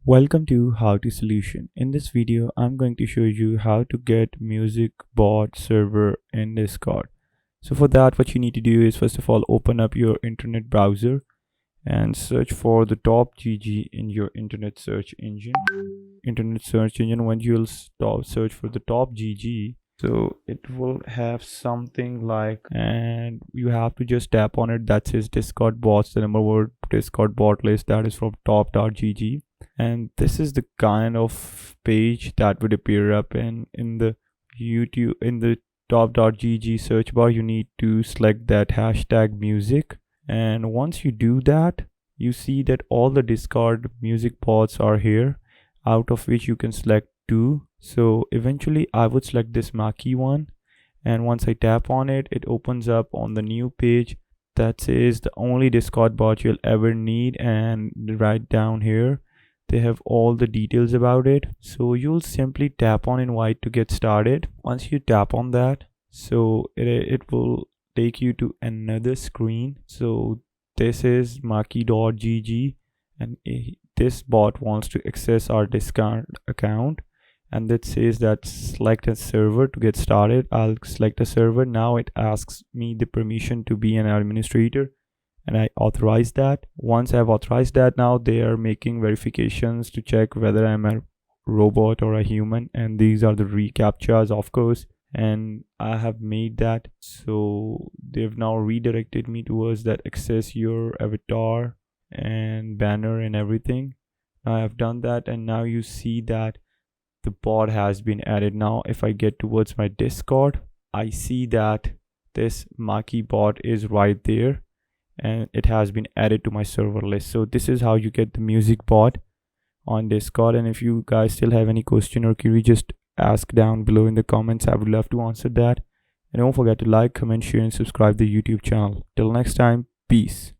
Welcome to How to Solution. In this video, I'm going to show you how to get music bot server in Discord. So for that, what you need to do is first of all, open up your internet browser and search for the top GG in your internet search engine. When you'll stop search for the top GG, so it will have something like, and you have to just tap on it. That says Discord bots, the number word Discord bot list, that is from top.gg. And this is the kind of page that would appear up in the YouTube in the top.gg search bar. You need to select that hashtag music, and once you do that, you see that all the Discord music bots are here, out of which you can select two. So eventually I would select this Maki one, and once I tap on it, it opens up on the new page that says the only Discord bot you'll ever need, and right down here they have all the details about it. So you'll simply tap on invite to get started. Once you tap on that, so it will take you to another screen. So this is maki.gg, and this bot wants to access our Discord account, and that says that select a server to get started. I'll select a server. Now it asks me the permission to be an administrator, and I authorize that. Once I've authorized that, now they are making verifications to check whether I'm a robot or a human, and these are the reCAPTCHAs, of course, and I have made that. So they've now redirected me towards that access your avatar and banner and everything. I have done that, and now you see that the bot has been added. Now if I get towards my Discord, I see that this Maki bot is right there, and it has been added to my server list. So this is how you get the music bot on Discord. And if you guys still have any question or query, just ask down below in the comments. I would love to answer that. And don't forget to like, comment, share, and subscribe the YouTube channel. Till next time, peace.